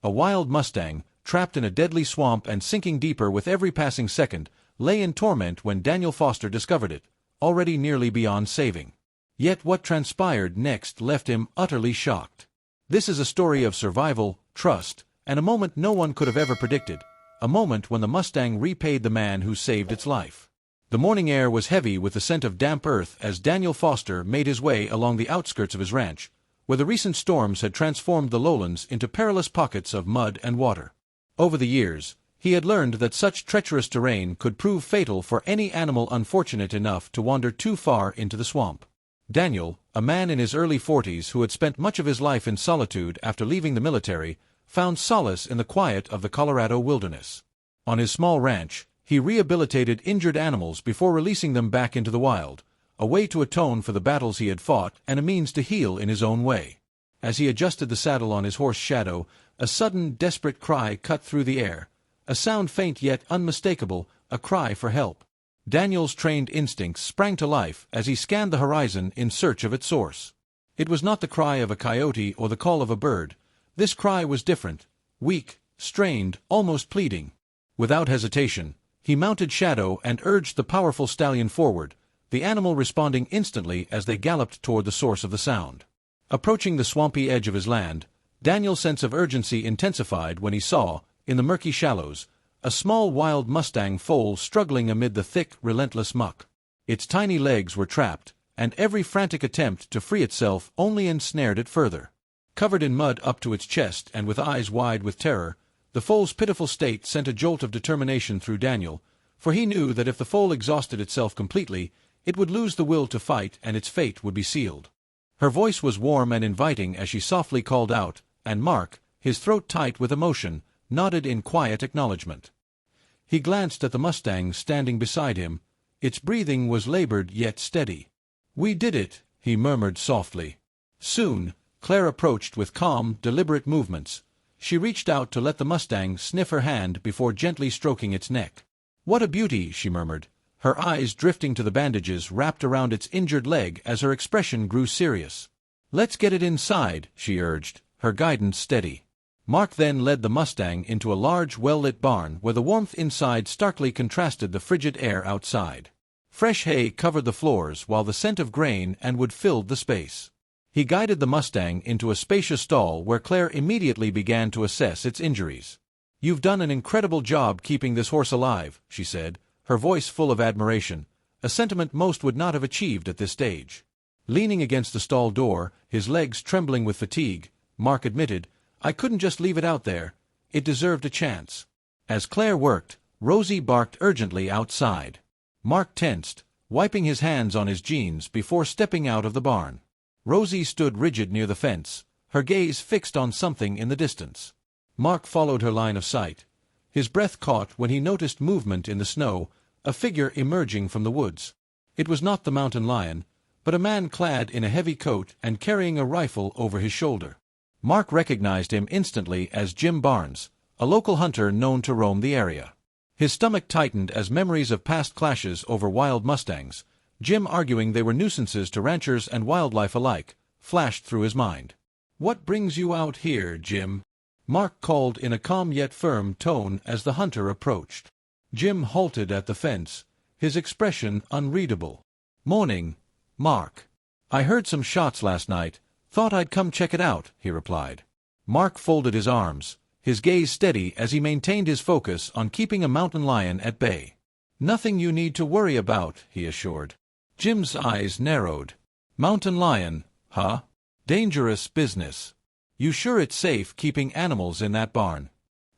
A wild Mustang, trapped in a deadly swamp and sinking deeper with every passing second, lay in torment when Daniel Foster discovered it, already nearly beyond saving. Yet what transpired next left him utterly shocked. This is a story of survival, trust, and a moment no one could have ever predicted, a moment when the Mustang repaid the man who saved its life. The morning air was heavy with the scent of damp earth as Daniel Foster made his way along the outskirts of his ranch, where the recent storms had transformed the lowlands into perilous pockets of mud and water. Over the years, he had learned that such treacherous terrain could prove fatal for any animal unfortunate enough to wander too far into the swamp. Daniel, a man in his early 40s who had spent much of his life in solitude after leaving the military, found solace in the quiet of the Colorado wilderness. On his small ranch, he rehabilitated injured animals before releasing them back into the wild, a way to atone for the battles he had fought and a means to heal in his own way. As he adjusted the saddle on his horse Shadow, a sudden, desperate cry cut through the air, a sound faint yet unmistakable, a cry for help. Daniel's trained instincts sprang to life as he scanned the horizon in search of its source. It was not the cry of a coyote or the call of a bird. This cry was different, weak, strained, almost pleading. Without hesitation, he mounted Shadow and urged the powerful stallion forward, the animal responding instantly as they galloped toward the source of the sound. Approaching the swampy edge of his land, Daniel's sense of urgency intensified when he saw, in the murky shallows, a small wild Mustang foal struggling amid the thick, relentless muck. Its tiny legs were trapped, and every frantic attempt to free itself only ensnared it further. Covered in mud up to its chest and with eyes wide with terror, the foal's pitiful state sent a jolt of determination through Daniel, for he knew that if the foal exhausted itself completely, it would lose the will to fight and its fate would be sealed. Her voice was warm and inviting as she softly called out, and Mark, his throat tight with emotion, nodded in quiet acknowledgement. He glanced at the Mustang standing beside him. Its breathing was labored yet steady. "We did it," he murmured softly. Soon, Claire approached with calm, deliberate movements. She reached out to let the Mustang sniff her hand before gently stroking its neck. "What a beauty," she murmured, her eyes drifting to the bandages wrapped around its injured leg as her expression grew serious. "Let's get it inside," she urged, her guidance steady. Mark then led the Mustang into a large, well-lit barn where the warmth inside starkly contrasted the frigid air outside. Fresh hay covered the floors while the scent of grain and wood filled the space. He guided the Mustang into a spacious stall where Claire immediately began to assess its injuries. "You've done an incredible job keeping this horse alive," she said, her voice full of admiration, a sentiment most would not have achieved at this stage. Leaning against the stall door, his legs trembling with fatigue, Mark admitted, "I couldn't just leave it out there. It deserved a chance." As Claire worked, Rosie barked urgently outside. Mark tensed, wiping his hands on his jeans before stepping out of the barn. Rosie stood rigid near the fence, her gaze fixed on something in the distance. Mark followed her line of sight. His breath caught when he noticed movement in the snow, a figure emerging from the woods. It was not the mountain lion, but a man clad in a heavy coat and carrying a rifle over his shoulder. Mark recognized him instantly as Jim Barnes, a local hunter known to roam the area. His stomach tightened as memories of past clashes over wild Mustangs, Jim arguing they were nuisances to ranchers and wildlife alike, flashed through his mind. "What brings you out here, Jim?" Mark called in a calm yet firm tone as the hunter approached. Jim halted at the fence, his expression unreadable. "Morning, Mark. I heard some shots last night. Thought I'd come check it out," he replied. Mark folded his arms, his gaze steady as he maintained his focus on keeping a mountain lion at bay. "Nothing you need to worry about," he assured. Jim's eyes narrowed. "Mountain lion, huh? Dangerous business. You sure it's safe keeping animals in that barn?"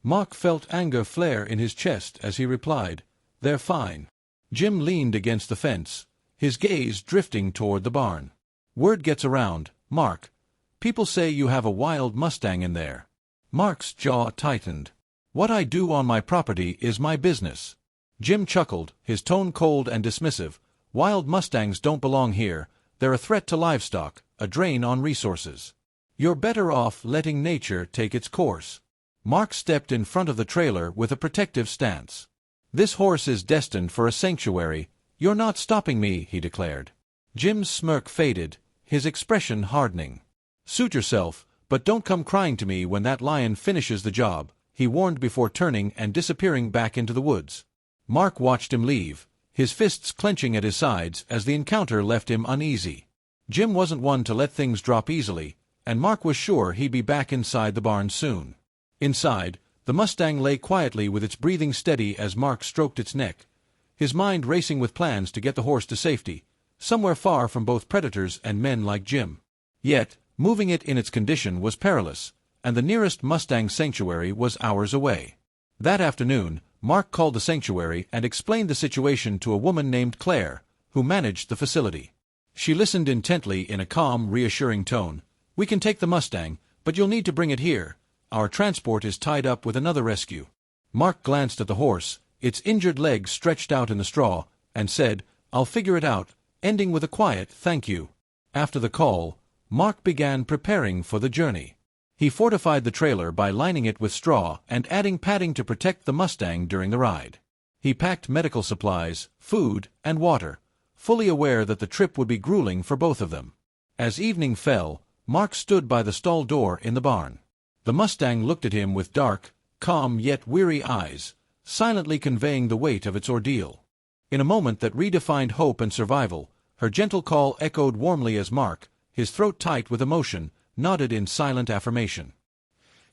Mark felt anger flare in his chest as he replied, "They're fine." Jim leaned against the fence, his gaze drifting toward the barn. "Word gets around, Mark. People say you have a wild Mustang in there." Mark's jaw tightened. "What I do on my property is my business." Jim chuckled, his tone cold and dismissive. "Wild Mustangs don't belong here. They're a threat to livestock, a drain on resources. You're better off letting nature take its course." Mark stepped in front of the trailer with a protective stance. "This horse is destined for a sanctuary. You're not stopping me," he declared. Jim's smirk faded, his expression hardening. "Suit yourself, But don't come crying to me when that lion finishes the job, he warned before turning and disappearing back into the woods. Mark watched him leave, his fists clenching at his sides as the encounter left him uneasy. Jim wasn't one to let things drop easily, and Mark was sure he'd be back inside the barn soon. Inside, the Mustang lay quietly with its breathing steady as Mark stroked its neck, his mind racing with plans to get the horse to safety, somewhere far from both predators and men like Jim. Yet, moving it in its condition was perilous, and the nearest Mustang sanctuary was hours away. That afternoon, Mark called the sanctuary and explained the situation to a woman named Claire, who managed the facility. She listened intently in a calm, reassuring tone. "We can take the Mustang, but you'll need to bring it here. Our transport is tied up with another rescue." Mark glanced at the horse, its injured legs stretched out in the straw, and said, "I'll figure it out," ending with a quiet "thank you." After the call, Mark began preparing for the journey. He fortified the trailer by lining it with straw and adding padding to protect the Mustang during the ride. He packed medical supplies, food, and water, fully aware that the trip would be grueling for both of them. As evening fell, Mark stood by the stall door in the barn. The Mustang looked at him with dark, calm yet weary eyes, silently conveying the weight of its ordeal. In a moment that redefined hope and survival, her gentle call echoed warmly as Mark, his throat tight with emotion, nodded in silent affirmation.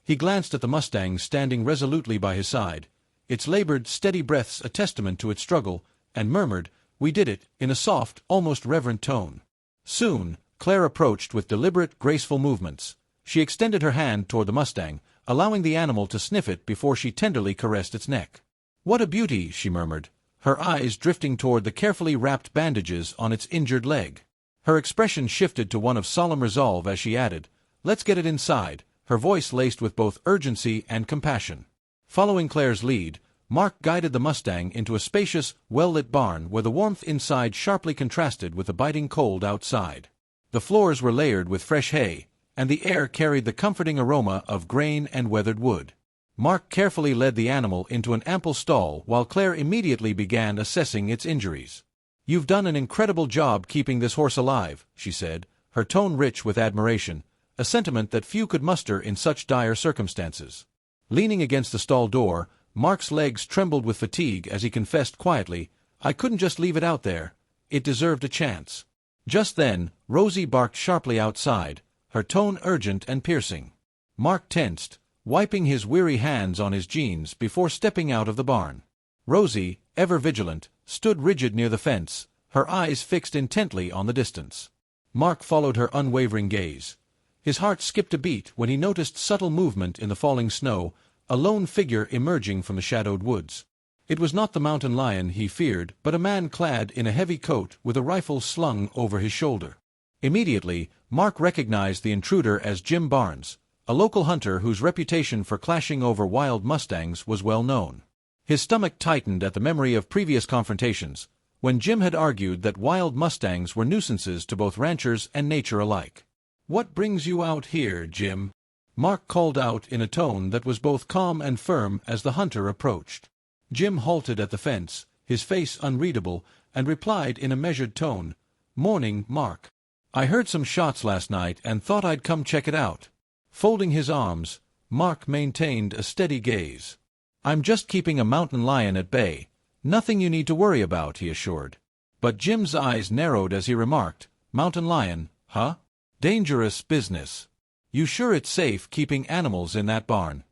He glanced at the Mustang standing resolutely by his side, its labored, steady breaths a testament to its struggle, and murmured, "We did it," in a soft, almost reverent tone. Soon, Claire approached with deliberate, graceful movements. She extended her hand toward the Mustang, allowing the animal to sniff it before she tenderly caressed its neck. "What a beauty," she murmured, her eyes drifting toward the carefully wrapped bandages on its injured leg. Her expression shifted to one of solemn resolve as she added, "Let's get it inside," her voice laced with both urgency and compassion. Following Claire's lead, Mark guided the Mustang into a spacious, well-lit barn where the warmth inside sharply contrasted with the biting cold outside. The floors were layered with fresh hay, and the air carried the comforting aroma of grain and weathered wood. Mark carefully led the animal into an ample stall while Claire immediately began assessing its injuries. "You've done an incredible job keeping this horse alive," she said, her tone rich with admiration, a sentiment that few could muster in such dire circumstances. Leaning against the stall door, Mark's legs trembled with fatigue as he confessed quietly, "I couldn't just leave it out there. It deserved a chance." Just then, Rosie barked sharply outside, her tone urgent and piercing. Mark tensed, wiping his weary hands on his jeans before stepping out of the barn. Rosie, ever vigilant, stood rigid near the fence, her eyes fixed intently on the distance. Mark followed her unwavering gaze. His heart skipped a beat when he noticed subtle movement in the falling snow, a lone figure emerging from the shadowed woods. It was not the mountain lion he feared, but a man clad in a heavy coat with a rifle slung over his shoulder. Immediately, Mark recognized the intruder as Jim Barnes, a local hunter whose reputation for clashing over wild Mustangs was well known. His stomach tightened at the memory of previous confrontations, when Jim had argued that wild Mustangs were nuisances to both ranchers and nature alike. "What brings you out here, Jim?" Mark called out in a tone that was both calm and firm as the hunter approached. Jim halted at the fence, his face unreadable, and replied in a measured tone, "Morning, Mark. I heard some shots last night and thought I'd come check it out." Folding his arms, Mark maintained a steady gaze. "I'm just keeping a mountain lion at bay. Nothing you need to worry about," he assured. But Jim's eyes narrowed as he remarked, "Mountain lion, huh? Dangerous business. You sure it's safe keeping animals in that barn?"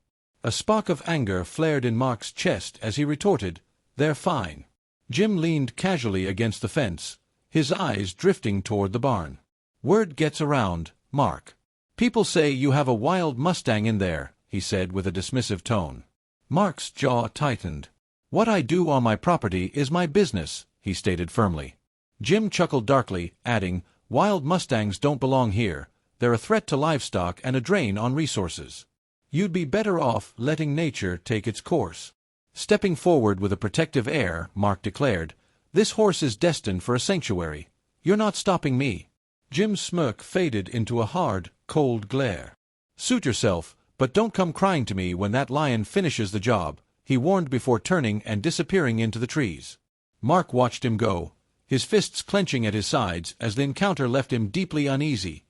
A spark of anger flared in Mark's chest as he retorted, "They're fine." Jim leaned casually against the fence, his eyes drifting toward the barn. "Word gets around, Mark. People say you have a wild Mustang in there," he said with a dismissive tone. Mark's jaw tightened. "What I do on my property is my business," he stated firmly. Jim chuckled darkly, adding, "Wild Mustangs don't belong here. They're a threat to livestock and a drain on resources. You'd be better off letting nature take its course." Stepping forward with a protective air, Mark declared, "This horse is destined for a sanctuary. You're not stopping me." Jim's smirk faded into a hard, cold glare. "Suit yourself, but don't come crying to me when that lion finishes the job," he warned before turning and disappearing into the trees. Mark watched him go, his fists clenching at his sides as the encounter left him deeply uneasy.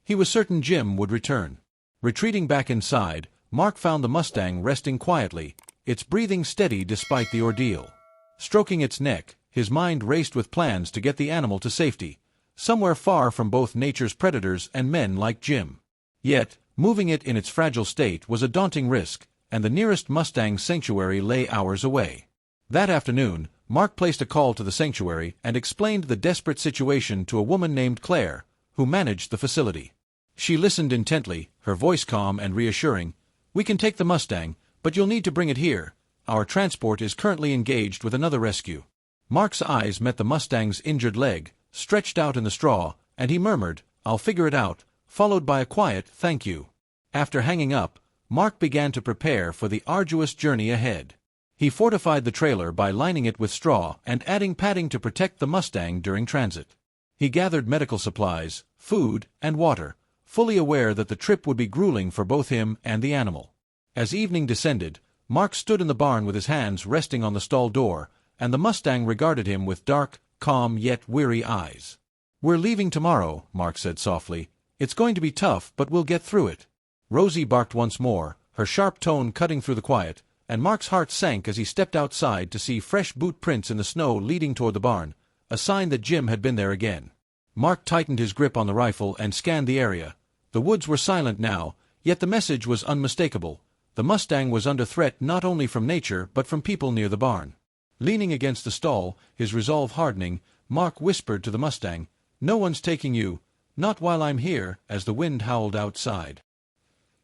He was certain Jim would return. Retreating back inside, Mark found the Mustang resting quietly, its breathing steady despite the ordeal. Stroking its neck, his mind raced with plans to get the animal to safety, somewhere far from both nature's predators and men like Jim. Yet, moving it in its fragile state was a daunting risk, and the nearest Mustang sanctuary lay hours away. That afternoon, Mark placed a call to the sanctuary and explained the desperate situation to a woman named Claire, who managed the facility. She listened intently, her voice calm and reassuring. "We can take the Mustang, but you'll need to bring it here. Our transport is currently engaged with another rescue." Mark's eyes met the Mustang's injured leg, stretched out in the straw, and he murmured, "I'll figure it out," followed by a quiet, "Thank you." After hanging up, Mark began to prepare for the arduous journey ahead. He fortified the trailer by lining it with straw and adding padding to protect the Mustang during transit. He gathered medical supplies, food, and water, fully aware that the trip would be grueling for both him and the animal. As evening descended, Mark stood in the barn with his hands resting on the stall door, and the Mustang regarded him with dark, calm yet weary eyes. "We're leaving tomorrow," Mark said softly. "It's going to be tough, but we'll get through it." Rosie barked once more, her sharp tone cutting through the quiet, and Mark's heart sank as he stepped outside to see fresh boot prints in the snow leading toward the barn, a sign that Jim had been there again. Mark tightened his grip on the rifle and scanned the area. The woods were silent now, yet the message was unmistakable. The Mustang was under threat not only from nature but from people near the barn. Leaning against the stall, his resolve hardening, Mark whispered to the Mustang, "No one's taking you, not while I'm here," as the wind howled outside.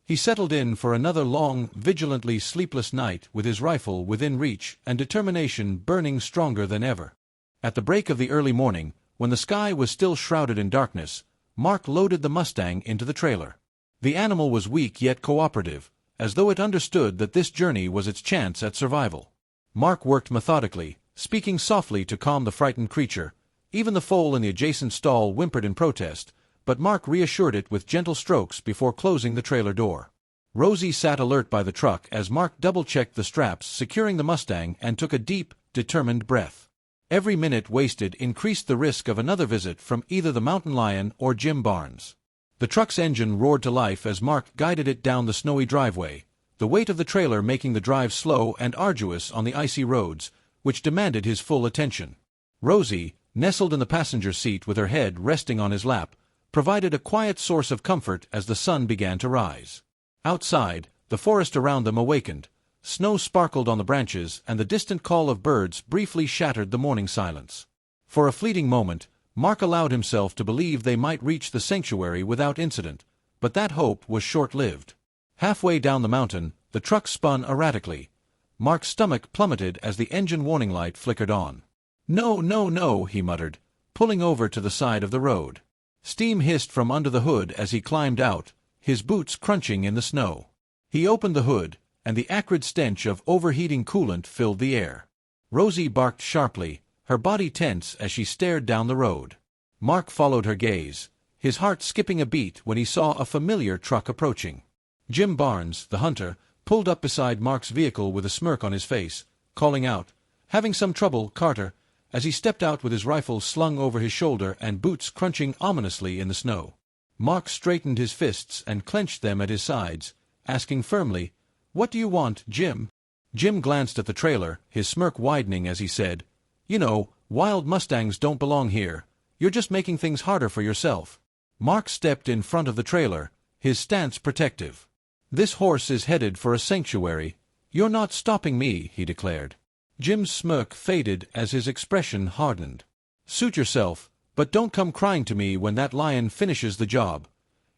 He settled in for another long, vigilantly sleepless night with his rifle within reach and determination burning stronger than ever. At the break of the early morning, when the sky was still shrouded in darkness, Mark loaded the Mustang into the trailer. The animal was weak yet cooperative, as though it understood that this journey was its chance at survival. Mark worked methodically, speaking softly to calm the frightened creature. Even the foal in the adjacent stall whimpered in protest, but Mark reassured it with gentle strokes before closing the trailer door. Rosie sat alert by the truck as Mark double-checked the straps securing the Mustang and took a deep, determined breath. Every minute wasted increased the risk of another visit from either the mountain lion or Jim Barnes. The truck's engine roared to life as Mark guided it down the snowy driveway, the weight of the trailer making the drive slow and arduous on the icy roads, which demanded his full attention. Rosie, nestled in the passenger seat with her head resting on his lap, provided a quiet source of comfort as the sun began to rise. Outside, the forest around them awakened. Snow sparkled on the branches, and the distant call of birds briefly shattered the morning silence. For a fleeting moment, Mark allowed himself to believe they might reach the sanctuary without incident, but that hope was short-lived. Halfway down the mountain, the truck spun erratically. Mark's stomach plummeted as the engine warning light flickered on. "No, no, no," he muttered, pulling over to the side of the road. Steam hissed from under the hood as he climbed out, his boots crunching in the snow. He opened the hood, and the acrid stench of overheating coolant filled the air. Rosie barked sharply, her body tense as she stared down the road. Mark followed her gaze, his heart skipping a beat when he saw a familiar truck approaching. Jim Barnes, the hunter, pulled up beside Mark's vehicle with a smirk on his face, calling out, "Having some trouble, Carter," as he stepped out with his rifle slung over his shoulder and boots crunching ominously in the snow. Mark straightened his fists and clenched them at his sides, asking firmly, "What do you want, Jim?" Jim glanced at the trailer, his smirk widening as he said, "You know, wild Mustangs don't belong here. You're just making things harder for yourself." Mark stepped in front of the trailer, his stance protective. "This horse is headed for a sanctuary. You're not stopping me," he declared. Jim's smirk faded as his expression hardened. "Suit yourself, but don't come crying to me when that lion finishes the job,"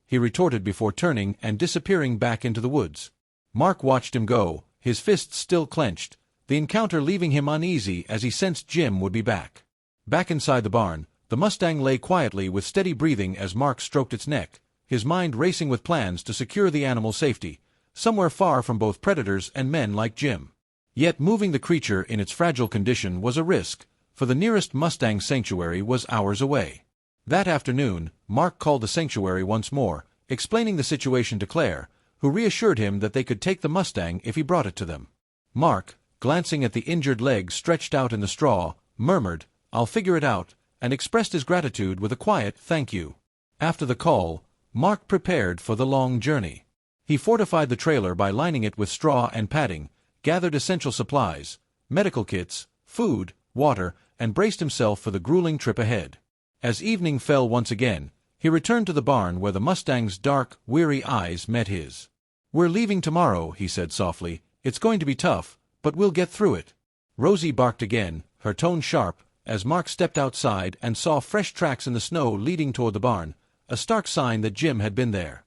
he retorted before turning and disappearing back into the woods. Mark watched him go, his fists still clenched, the encounter leaving him uneasy as he sensed Jim would be back. Back inside the barn, the Mustang lay quietly with steady breathing as Mark stroked its neck, his mind racing with plans to secure the animal's safety, somewhere far from both predators and men like Jim. Yet moving the creature in its fragile condition was a risk, for the nearest Mustang sanctuary was hours away. That afternoon, Mark called the sanctuary once more, explaining the situation to Claire, who reassured him that they could take the Mustang if he brought it to them. Mark, glancing at the injured leg stretched out in the straw, murmured, "I'll figure it out," and expressed his gratitude with a quiet "thank you." After the call, Mark prepared for the long journey. He fortified the trailer by lining it with straw and padding, gathered essential supplies, medical kits, food, water, and braced himself for the grueling trip ahead. As evening fell once again, he returned to the barn where the Mustang's dark, weary eyes met his. "We're leaving tomorrow," he said softly. "It's going to be tough, but we'll get through it." Rosie barked again, her tone sharp, as Mark stepped outside and saw fresh tracks in the snow leading toward the barn, a stark sign that Jim had been there.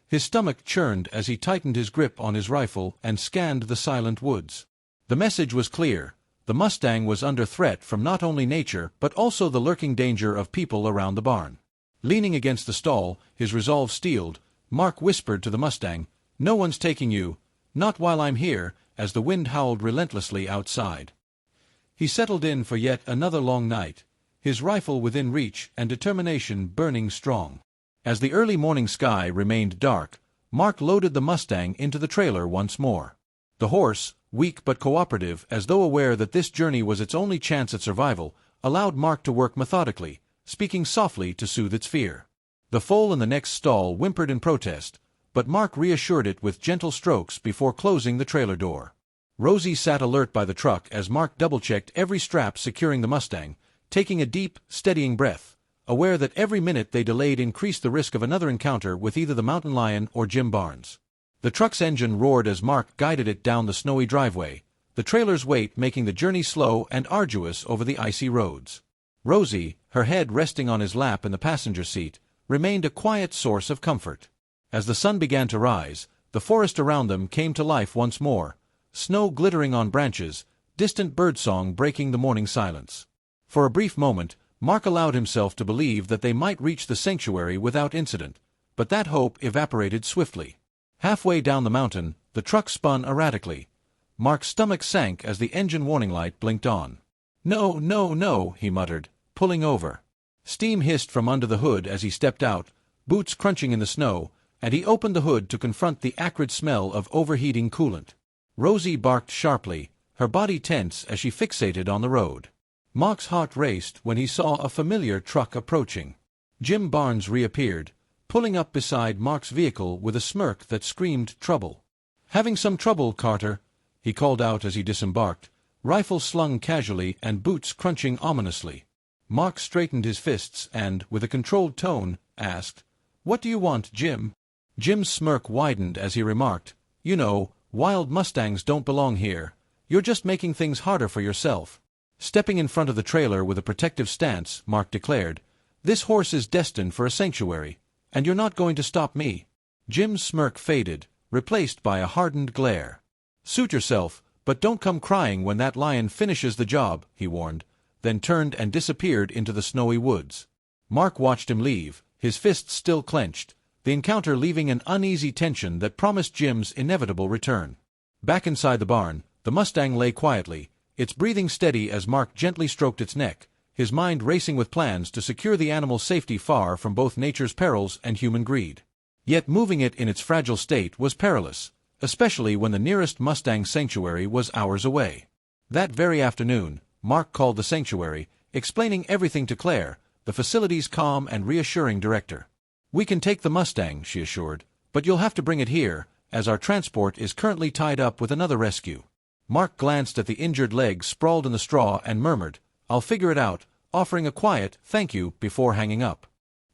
His stomach churned as he tightened his grip on his rifle and scanned the silent woods. The message was clear. The Mustang was under threat from not only nature but also the lurking danger of people around the barn. Leaning against the stall, his resolve steeled, Mark whispered to the Mustang, "No one's taking you, not while I'm here," as the wind howled relentlessly outside. He settled in for yet another long night, his rifle within reach and determination burning strong. As the early morning sky remained dark, Mark loaded the Mustang into the trailer once more. The horse, weak but cooperative, as though aware that this journey was its only chance at survival, allowed Mark to work methodically, speaking softly to soothe its fear. The foal in the next stall whimpered in protest, but Mark reassured it with gentle strokes before closing the trailer door. Rosie sat alert by the truck as Mark double-checked every strap securing the Mustang, taking a deep, steadying breath, aware that every minute they delayed increased the risk of another encounter with either the mountain lion or Jim Barnes. The truck's engine roared as Mark guided it down the snowy driveway, the trailer's weight making the journey slow and arduous over the icy roads. Rosie, her head resting on his lap in the passenger seat, remained a quiet source of comfort. As the sun began to rise, the forest around them came to life once more, snow glittering on branches, distant birdsong breaking the morning silence. For a brief moment, Mark allowed himself to believe that they might reach the sanctuary without incident, but that hope evaporated swiftly. Halfway down the mountain, the truck spun erratically. Mark's stomach sank as the engine warning light blinked on. "No, no, no," he muttered, pulling over. Steam hissed from under the hood as he stepped out, boots crunching in the snow, and he opened the hood to confront the acrid smell of overheating coolant. Rosie barked sharply, her body tense as she fixated on the road. Mark's heart raced when he saw a familiar truck approaching. Jim Barnes reappeared, pulling up beside Mark's vehicle with a smirk that screamed trouble. "Having some trouble, Carter?" he called out as he disembarked, rifle slung casually and boots crunching ominously. Mark straightened his fists and, with a controlled tone, asked, "What do you want, Jim?" Jim's smirk widened as he remarked, "You know, wild Mustangs don't belong here. You're just making things harder for yourself." Stepping in front of the trailer with a protective stance, Mark declared, "This horse is destined for a sanctuary, and you're not going to stop me." Jim's smirk faded, replaced by a hardened glare. "Suit yourself, but don't come crying when that lion finishes the job," he warned, then turned and disappeared into the snowy woods. Mark watched him leave, his fists still clenched, the encounter leaving an uneasy tension that promised Jim's inevitable return. Back inside the barn, the Mustang lay quietly, its breathing steady as Mark gently stroked its neck, his mind racing with plans to secure the animal's safety far from both nature's perils and human greed. Yet moving it in its fragile state was perilous, especially when the nearest Mustang sanctuary was hours away. That very afternoon, Mark called the sanctuary, explaining everything to Claire, the facility's calm and reassuring director. "We can take the Mustang," she assured, "but you'll have to bring it here, as our transport is currently tied up with another rescue." Mark glanced at the injured leg sprawled in the straw and murmured, "I'll figure it out," offering a quiet "thank you" before hanging up.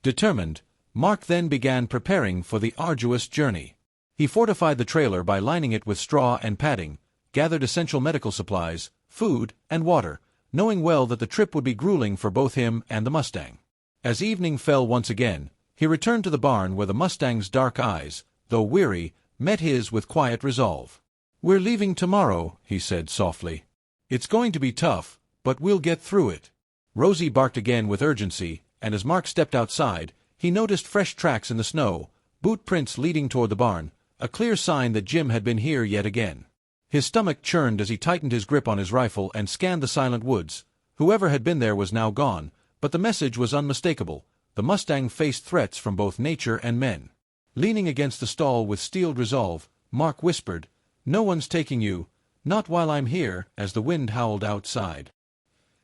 Determined, Mark then began preparing for the arduous journey. He fortified the trailer by lining it with straw and padding, gathered essential medical supplies, food, and water, knowing well that the trip would be grueling for both him and the Mustang. As evening fell once again, he returned to the barn where the Mustang's dark eyes, though weary, met his with quiet resolve. "We're leaving tomorrow," he said softly. "It's going to be tough, but we'll get through it." Rosie barked again with urgency, and as Mark stepped outside, he noticed fresh tracks in the snow, boot prints leading toward the barn, a clear sign that Jim had been here yet again. His stomach churned as he tightened his grip on his rifle and scanned the silent woods. Whoever had been there was now gone, but the message was unmistakable. The Mustang faced threats from both nature and men. Leaning against the stall with steeled resolve, Mark whispered, "No one's taking you, not while I'm here," as the wind howled outside.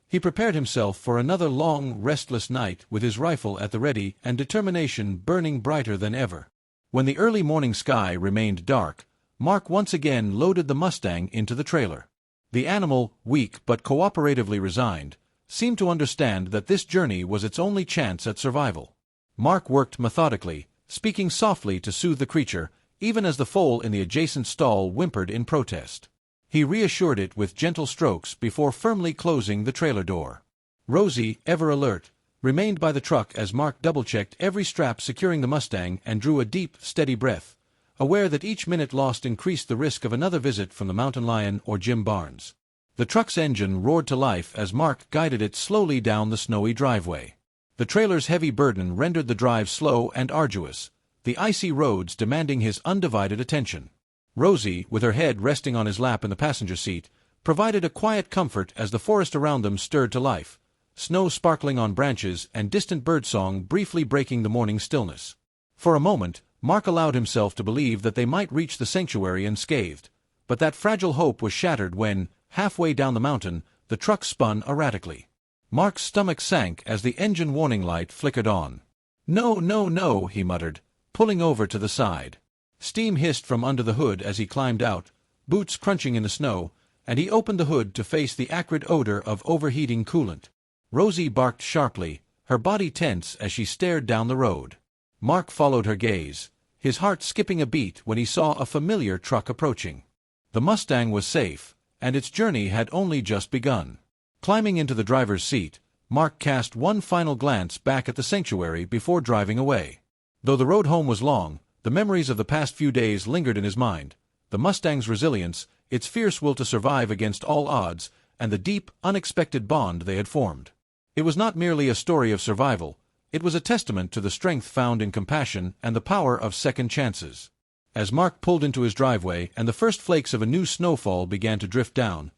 He prepared himself for another long, restless night with his rifle at the ready and determination burning brighter than ever. When the early morning sky remained dark, Mark once again loaded the Mustang into the trailer. The animal, weak but cooperatively resigned, seemed to understand that this journey was its only chance at survival. Mark worked methodically, speaking softly to soothe the creature, even as the foal in the adjacent stall whimpered in protest. He reassured it with gentle strokes before firmly closing the trailer door. Rosie, ever alert, remained by the truck as Mark double-checked every strap securing the Mustang and drew a deep, steady breath, aware that each minute lost increased the risk of another visit from the mountain lion or Jim Barnes. The truck's engine roared to life as Mark guided it slowly down the snowy driveway. The trailer's heavy burden rendered the drive slow and arduous, the icy roads demanding his undivided attention. Rosie, with her head resting on his lap in the passenger seat, provided a quiet comfort as the forest around them stirred to life, snow sparkling on branches and distant birdsong briefly breaking the morning stillness. For a moment, Mark allowed himself to believe that they might reach the sanctuary unscathed, but that fragile hope was shattered when, halfway down the mountain, the truck spun erratically. Mark's stomach sank as the engine warning light flickered on. "No, no, no," he muttered, pulling over to the side. Steam hissed from under the hood as he climbed out, boots crunching in the snow, and he opened the hood to face the acrid odor of overheating coolant. Rosie barked sharply, her body tense as she stared down the road. Mark followed her gaze, his heart skipping a beat when he saw a familiar truck approaching. The Mustang was safe, and its journey had only just begun. Climbing into the driver's seat, Mark cast one final glance back at the sanctuary before driving away. Though the road home was long, the memories of the past few days lingered in his mind, the Mustang's resilience, its fierce will to survive against all odds, and the deep, unexpected bond they had formed. It was not merely a story of survival, it was a testament to the strength found in compassion and the power of second chances. As Mark pulled into his driveway and the first flakes of a new snowfall began to drift down,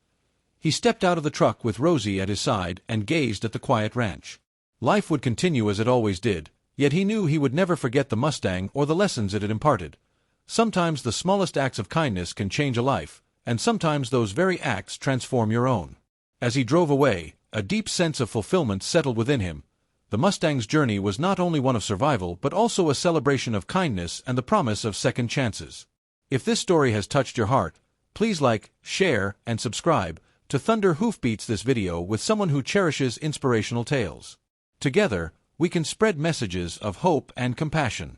he stepped out of the truck with Rosie at his side and gazed at the quiet ranch. Life would continue as it always did, yet he knew he would never forget the Mustang or the lessons it had imparted. Sometimes the smallest acts of kindness can change a life, and sometimes those very acts transform your own. As he drove away, a deep sense of fulfillment settled within him. The Mustang's journey was not only one of survival but also a celebration of kindness and the promise of second chances. If this story has touched your heart, please like, share, and subscribe to Thunder Hoofbeats this video with someone who cherishes inspirational tales. Together, we can spread messages of hope and compassion.